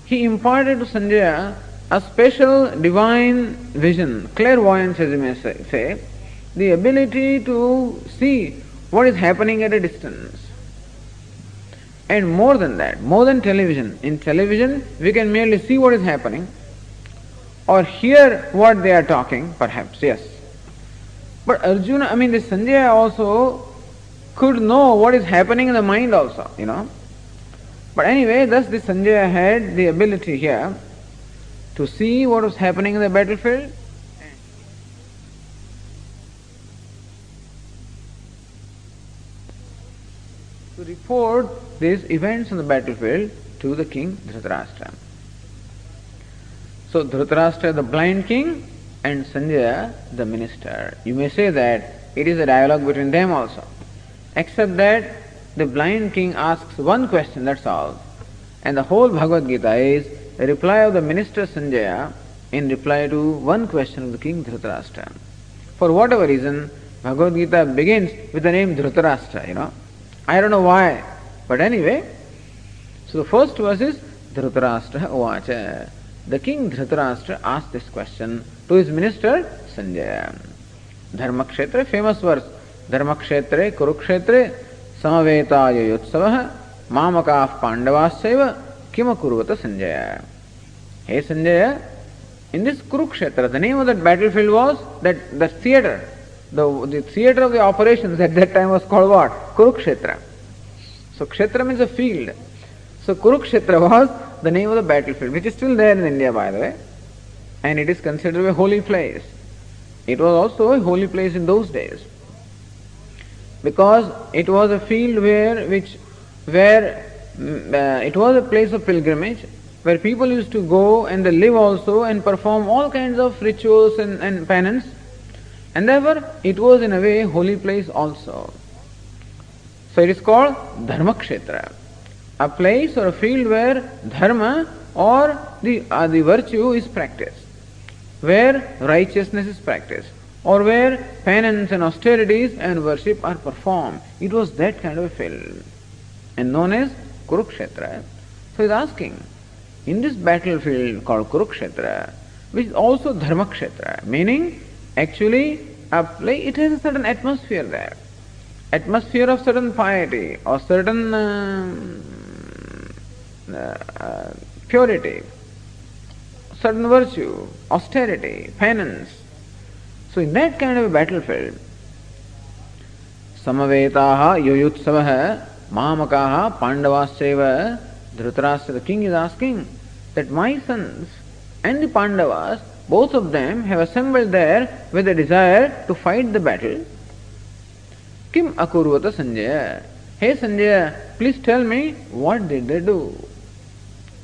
he imparted to Sanjaya a special divine vision, clairvoyance as you may say, the ability to see what is happening at a distance. And more than that, more than television. In television, we can merely see what is happening or hear what they are talking, perhaps, yes. But Arjuna, this Sanjaya also could know what is happening in the mind also, But anyway, thus this Sanjaya had the ability here to see what was happening in the battlefield. To report these events on the battlefield to the king Dhritarashtra. So Dhritarashtra, the blind king, and Sanjaya, the minister. You may say that it is a dialogue between them also. Except that the blind king asks one question, that's all. And the whole Bhagavad Gītā is a reply of the minister Sanjaya in reply to one question of the king Dhritarashtra. For whatever reason, Bhagavad Gītā begins with the name Dhritarashtra, I don't know why, but anyway. So the first verse is Dhritarashtra Uvacha. The king Dhritarashtra asked this question to his minister Sanjaya. Dharmakshetra, famous verse. Dharmakshetre Kurukshetre Samavetaya Yutsavah Mamakah Pandavasaiva Kima Kurvata Sanjaya. Hey Sanjaya, in this Kurukshetra, the name of that battlefield was the theatre. The theatre of the operations at that time was called what? Kurukshetra. So Kshetra means a field. So Kurukshetra was the name of the battlefield, which is still there in India, by the way. And it is considered a holy place. It was also a holy place in those days. Because it was a field where it was a place of pilgrimage, where people used to go and they live also and perform all kinds of rituals and penance. And therefore, it was in a way holy place also. So it is called Dharmakshetra, a place or a field where dharma or the virtue is practiced, where righteousness is practiced, or where penance and austerities and worship are performed. It was that kind of a field, and known as Kurukshetra. So he is asking, in this battlefield called Kurukshetra, which is also Dharmakshetra, meaning actually it has a certain atmosphere there, atmosphere of certain piety or certain purity, certain virtue, austerity, penance. So in that kind of a battlefield, Samavetaha Yoyutsavaha Mahamakaha Pandavasaiva, Dhritarashtra, the king is asking that my sons and the Pandavas, both of them have assembled there with a desire to fight the battle. Kim akurvata Sanjaya? Hey Sanjaya, please tell me, what did they do?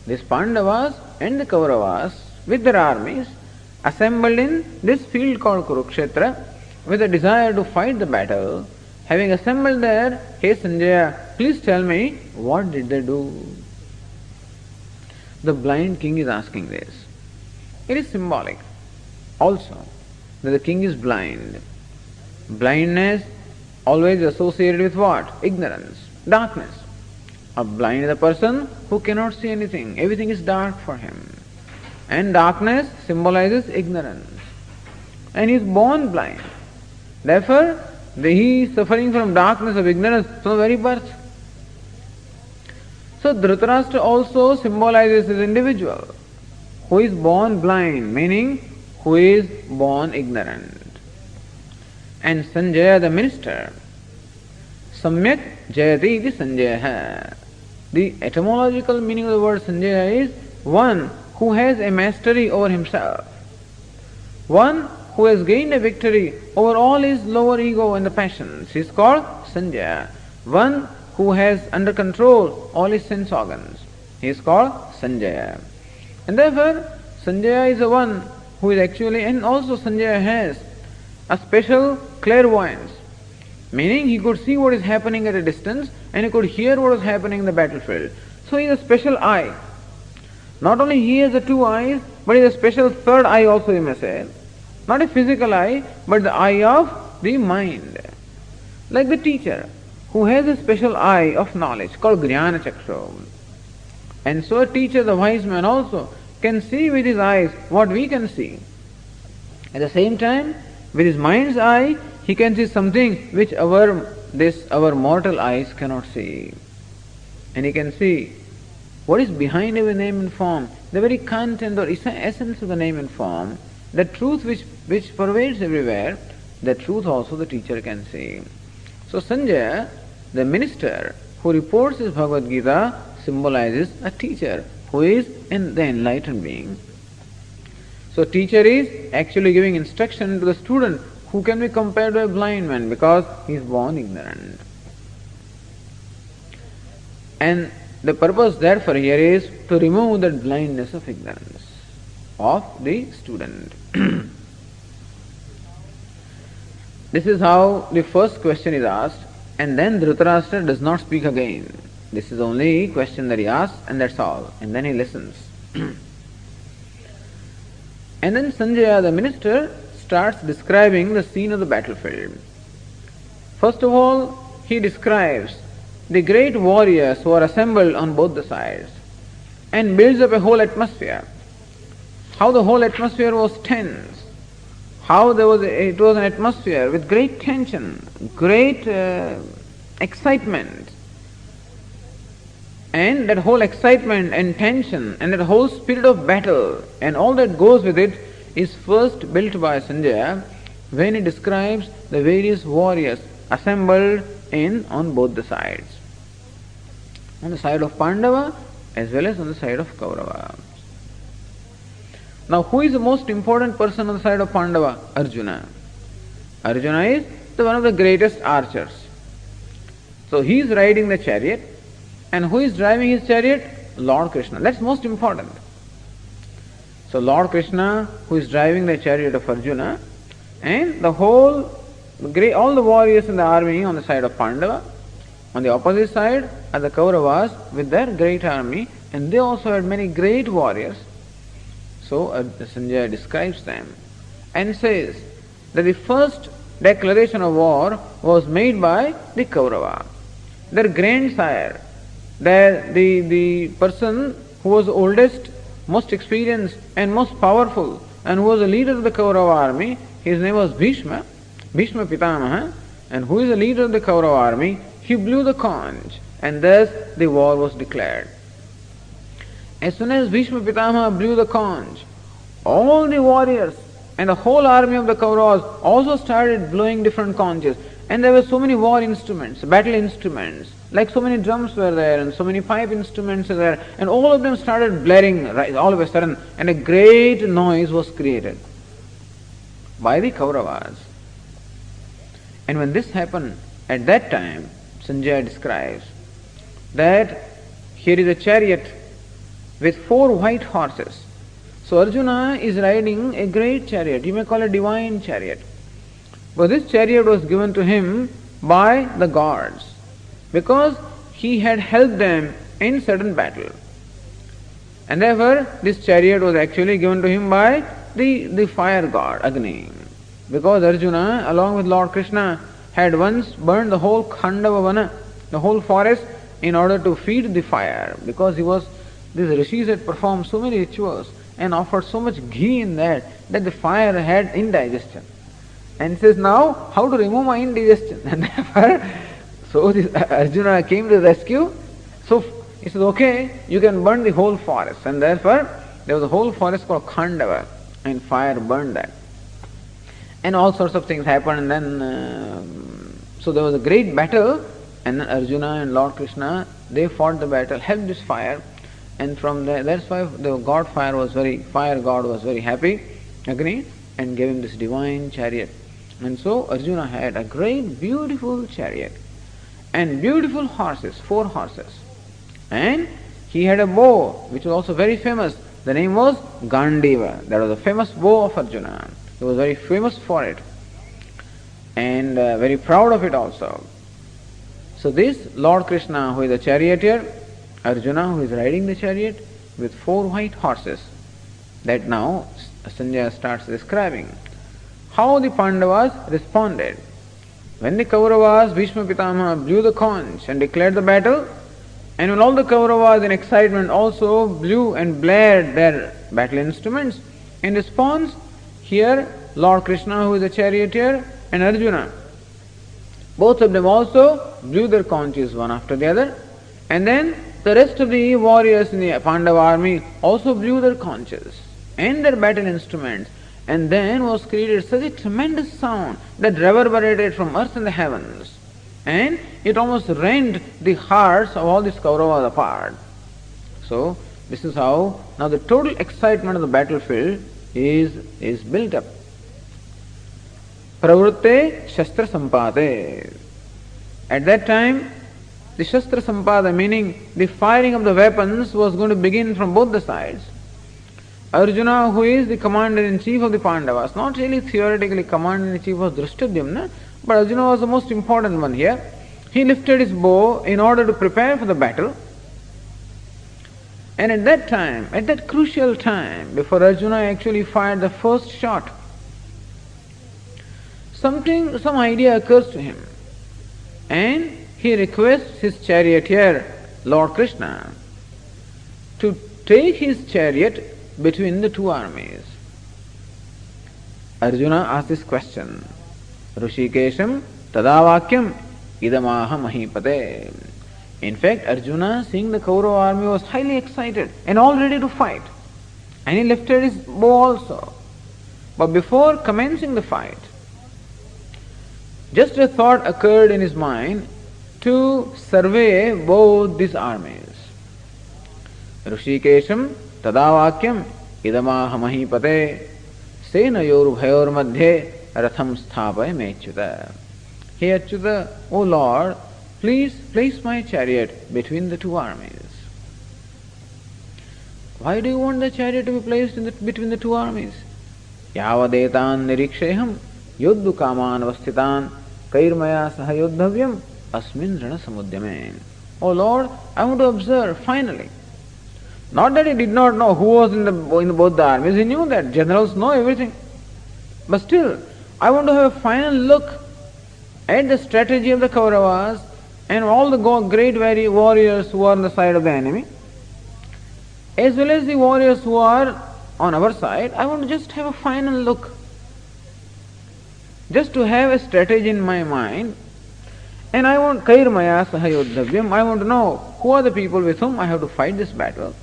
These Pandavas and the Kauravas with their armies assembled in this field called Kurukshetra with a desire to fight the battle. Having assembled there, hey Sanjaya, please tell me, what did they do? The blind king is asking this. It is symbolic also. that the king is blind. Blindness always associated with what? Ignorance, darkness. A blind is a person who cannot see anything. Everything is dark for him. And darkness symbolizes ignorance. And he is born blind. Therefore, he is suffering from darkness of ignorance from the very birth. So Dhritarashtra also symbolizes this individual who is born blind, meaning who is born ignorant. And Sanjaya the minister, Samyak Jayati iti Sanjaya. The etymological meaning of the word Sanjaya is one who has a mastery over himself, one who has gained a victory over all his lower ego and the passions. He is called Sanjaya. One who has under control all his sense organs. He is called Sanjaya. And therefore, Sanjaya is the one who is actually, and also Sanjaya has a special clairvoyance, meaning he could see what is happening at a distance and he could hear what is happening in the battlefield. So he has a special eye. Not only he has the two eyes, but he has a special third eye also, you may say. Not a physical eye, but the eye of the mind. Like the teacher who has a special eye of knowledge called Jnana Chakshu. And so a teacher, the wise man also, can see with his eyes what we can see. At the same time, with his mind's eye, he can see something which our mortal eyes cannot see. And he can see what is behind every name and form, the very content or essence of the name and form, the truth which pervades everywhere, the truth also the teacher can see. So Sanjaya, the minister who reports his Bhagavad Gītā, symbolizes a teacher who is in the enlightened being. So teacher is actually giving instruction to the student who can be compared to a blind man because he is born ignorant. And the purpose therefore here is to remove that blindness of ignorance of the student. This is how the first question is asked, and then Dhritarashtra does not speak again. This is only question that he asks, and that's all. And then he listens. And then Sanjaya, the minister, starts describing the scene of the battlefield. First of all, he describes the great warriors who are assembled on both the sides and builds up a whole atmosphere. How the whole atmosphere was tense. How it was an atmosphere with great tension, great excitement. And that whole excitement and tension and that whole spirit of battle and all that goes with it is first built by Sanjaya when he describes the various warriors assembled on both the sides. On the side of Pandava as well as on the side of Kaurava. Now who is the most important person on the side of Pandava? Arjuna. Arjuna is one of the greatest archers. So he is riding the chariot. And who is driving his chariot? Lord Krishna. That's most important. So Lord Krishna, who is driving the chariot of Arjuna, and all the warriors in the army on the side of Pandava. On the opposite side are the Kauravas with their great army, and they also had many great warriors. So Sanjaya describes them and says that the first declaration of war was made by the Kaurava. Their grandsire, the person who was oldest, most experienced and most powerful and who was the leader of the Kaurava army, his name was Bhishma Pitamaha, and who is the leader of the Kaurava army, he blew the conch and thus the war was declared. As soon as Bhishma Pitamaha blew the conch, all the warriors and the whole army of the Kauravas also started blowing different conches, and there were so many war instruments, battle instruments, like so many drums were there and so many pipe instruments were there, and all of them started blaring all of a sudden, and a great noise was created by the Kauravas. And when this happened, at that time, Sanjaya describes that here is a chariot with 4 white horses. So Arjuna is riding a great chariot, you may call it a divine chariot. But this chariot was given to him by the gods, because he had helped them in certain battle. And therefore, this chariot was actually given to him by the fire god, Agni. Because Arjuna, along with Lord Krishna, had once burned the whole Khandava Vana, the whole forest, in order to feed the fire. Because these rishis had performed so many rituals and offered so much ghee in that the fire had indigestion. And he says, now, how to remove my indigestion? And therefore, so this Arjuna came to the rescue. So he says, okay, you can burn the whole forest. And therefore, there was a whole forest called Khandava, and fire burned that. And all sorts of things happened, and then, so there was a great battle, and then Arjuna and Lord Krishna, they fought the battle, helped this fire, and from there, that's why the fire god was very happy, Agni, and gave him this divine chariot. And so Arjuna had a great, beautiful chariot, and beautiful horses, 4 horses. And he had a bow, which was also very famous. The name was Gandiva. That was a famous bow of Arjuna. He was very famous for it, and very proud of it also. So this Lord Krishna, who is a charioteer, Arjuna, who is riding the chariot with 4 white horses, that now Sanjaya starts describing how the Pandavas responded. When the Kauravas, Bhishma Pitamaha blew the conch and declared the battle, and when all the Kauravas in excitement also blew and blared their battle instruments, in response, here Lord Krishna, who is a charioteer, and Arjuna, both of them also blew their conches one after the other, and then the rest of the warriors in the Pandava army also blew their conches and their battle instruments, and then was created such a tremendous sound that reverberated from earth and the heavens, and it almost rent the hearts of all these Kauravas apart. So this is how now the total excitement of the battlefield is built up. Pravrutte Shastra Sampade. At that time, the Shastra Sampada, meaning the firing of the weapons, was going to begin from both the sides. Arjuna, who is the commander-in-chief of the Pandavas, not really theoretically commander-in-chief was Drishtadyumna, but Arjuna was the most important one here. He lifted his bow in order to prepare for the battle. And at that time, at that crucial time, before Arjuna actually fired the first shot, some idea occurs to him, and he requests his charioteer, Lord Krishna, to take his chariot between the 2 armies. Arjuna asked this question, Rishikesham tadavakyam idamaha mahipate. In fact, Arjuna, seeing the Kaurava army, was highly excited and all ready to fight. And he lifted his bow also. But before commencing the fight, just a thought occurred in his mind to survey both these armies. Rishikesham tadavakyam idamaha mahipate senayor bhayor madhye ratham sthapay mechyuta. Hey Achyuta, O Lord, please place my chariot between the 2 armies. Why do you want the chariot to be placed between the 2 armies? Yavadetan niriksheham yoddu kaman avasthitan kairmaya sahayodhavyam asmin rana samudyame. O Lord, I want to observe finally. Not that he did not know who was in both the armies, he knew that generals know everything. But still, I want to have a final look at the strategy of the Kauravas and all the great warriors who are on the side of the enemy, as well as the warriors who are on our side. I want to just have a final look, just to have a strategy in my mind. And I want Kairmaya Sahayodhavyam, I want to know who are the people with whom I have to fight this battle.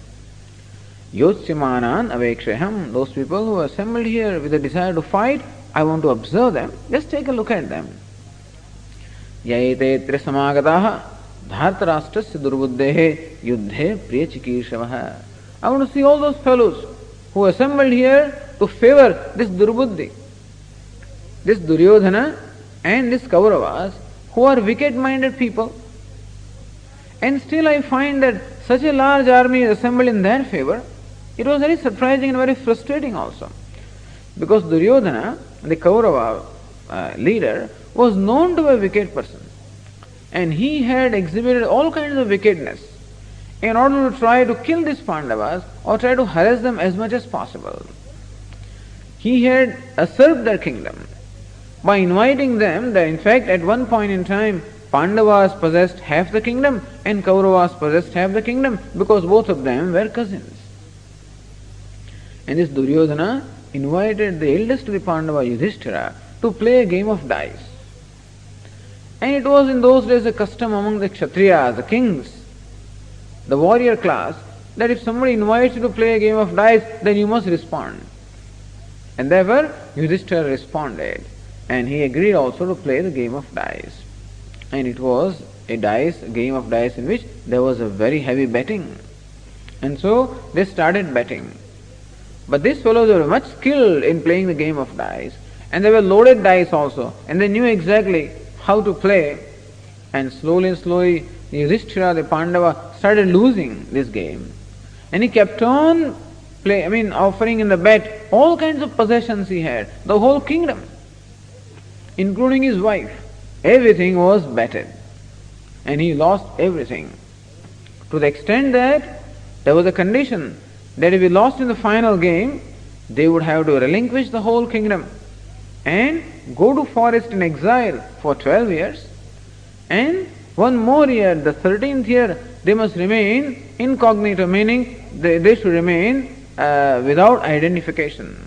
Yotsimanan Aveksheham, those people who are assembled here with a desire to fight, I want to observe them. Just take a look at them. Yayate Trisamagataha Dhartarashtrasya Durbuddhehe Yuddhe Priyachikishavaha. I want to see all those fellows who assembled here to favor this Durbuddhi, this Duryodhana and this Kauravas, who are wicked-minded people. And still I find that such a large army is assembled in their favor. It was very surprising and very frustrating also. Because Duryodhana, the Kaurava leader, was known to be a wicked person. And he had exhibited all kinds of wickedness in order to try to kill these Pandavas or try to harass them as much as possible. He had usurped their kingdom. by inviting them, that in fact at one point in time Pandavas possessed half the kingdom and Kauravas possessed half the kingdom, because both of them were cousins. And this Duryodhana invited the eldest of the Pandava, Yudhishthira, to play a game of dice. And it was in those days a custom among the Kshatriyas, the kings, the warrior class, that if somebody invites you to play a game of dice, then you must respond. And therefore Yudhishthira responded, and he agreed also to play the game of dice. And it was a game of dice in which there was a very heavy betting. And so they started betting. But these fellows were much skilled in playing the game of dice, and they were loaded dice also, and they knew exactly how to play. And slowly, Yudhishthira, the Pandava, started losing this game. And he kept on offering in the bet all kinds of possessions he had, the whole kingdom, including his wife. Everything was betted, and he lost everything. To the extent that there was a condition that if he lost in the final game, they would have to relinquish the whole kingdom and go to forest in exile for 12 years, and one more year, the 13th year, they must remain incognito, meaning they should remain without identification.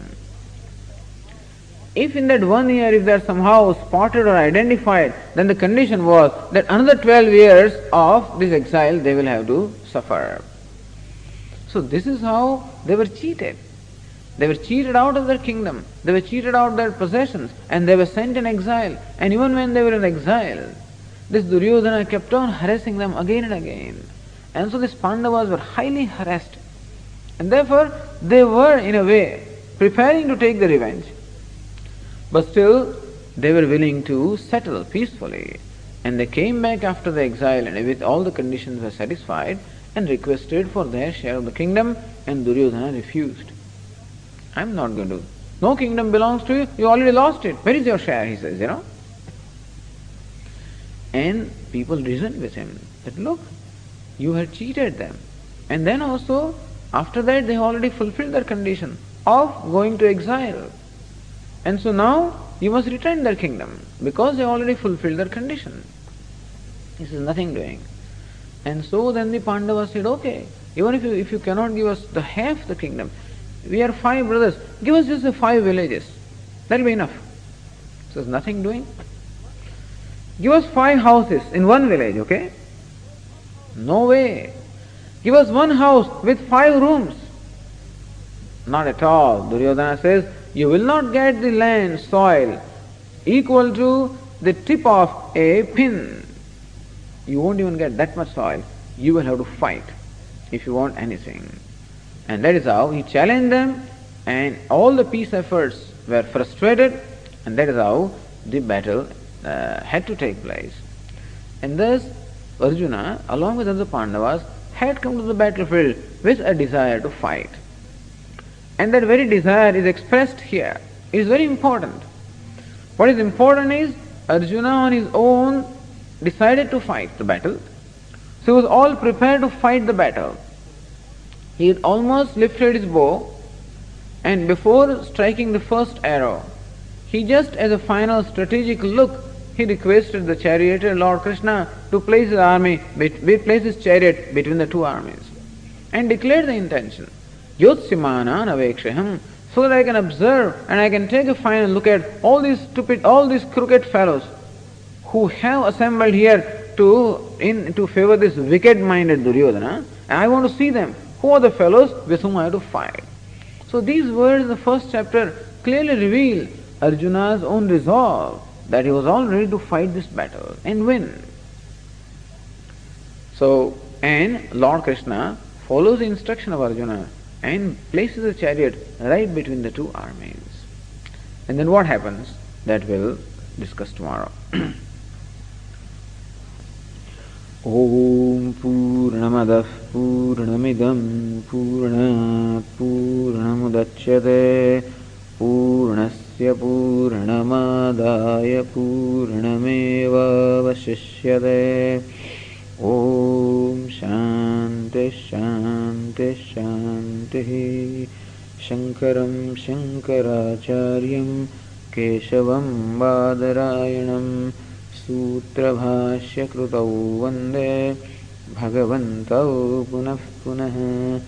If in that 1 year, if they are somehow spotted or identified, then the condition was that another 12 years of this exile they will have to suffer. So this is how they were cheated. They were cheated out of their kingdom, they were cheated out of their possessions, and they were sent in exile. And even when they were in exile, this Duryodhana kept on harassing them again and again. And so these Pandavas were highly harassed. And therefore they were in a way preparing to take the revenge. But still they were willing to settle peacefully. And they came back after the exile, and with all the conditions were satisfied, and requested for their share of the kingdom, and Duryodhana refused. I'm not going to. No kingdom belongs to you. You already lost it. Where is your share? He says, And people reasoned with him that, look, you had cheated them. And then also, after that, they already fulfilled their condition of going to exile. And so now, you must return their kingdom, because they already fulfilled their condition. This is nothing doing. And so then the Pandavas said, okay, even if you cannot give us the half the kingdom, we are 5 brothers, give us just the 5 villages. That will be enough. So there's nothing doing. Give us 5 houses in one village, okay? No way. Give us 1 house with 5 rooms. Not at all. Duryodhana says, you will not get the land, soil, equal to the tip of a pin. You won't even get that much soil. You will have to fight if you want anything. And that is how he challenged them, and all the peace efforts were frustrated, and that is how the battle had to take place. And thus Arjuna, along with other Pandavas, had come to the battlefield with a desire to fight. And that very desire is expressed here. It is very important. What is important is Arjuna on his own decided to fight the battle. So he was all prepared to fight the battle. He had almost lifted his bow, and before striking the first arrow, he just as a final strategic look, he requested the charioteer Lord Krishna to place his chariot between the 2 armies, and declared the intention, Yotsimana Navekshaham, so that I can observe and I can take a final look at all these crooked fellows who have assembled here to favor this wicked-minded Duryodhana, and I want to see them. Who are the fellows with whom I have to fight? So these words in the first chapter clearly reveal Arjuna's own resolve that he was all ready to fight this battle and win. So, and Lord Krishna follows the instruction of Arjuna and places the chariot right between the 2 armies. And then what happens? That we'll discuss tomorrow. Om Purnamadah Purnamidam Purnat Purnamudachyate Purnasya Purnamadaya Purnameva Vasishyate. Om Shanti Shanti Shanti. Shankaram Shankaracharyam केशवं बादरायणं सूत्रभाष्यकृतौ वन्दे भगवन्तौ पुनः पुनः।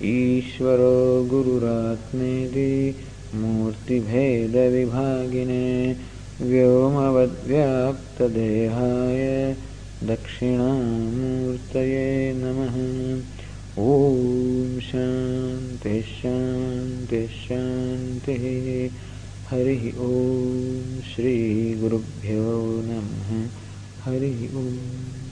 ईश्वरो गुरुरात्मेति मूर्तिभेदविभागिने व्योमवद्व्याप्तदेहाय दक्षिणामूर्तये नमः। ॐ शान्ति शान्ति शान्तिः। हरिः ॐ। श्रीगुरुभ्यो नमः। हरिः ॐ।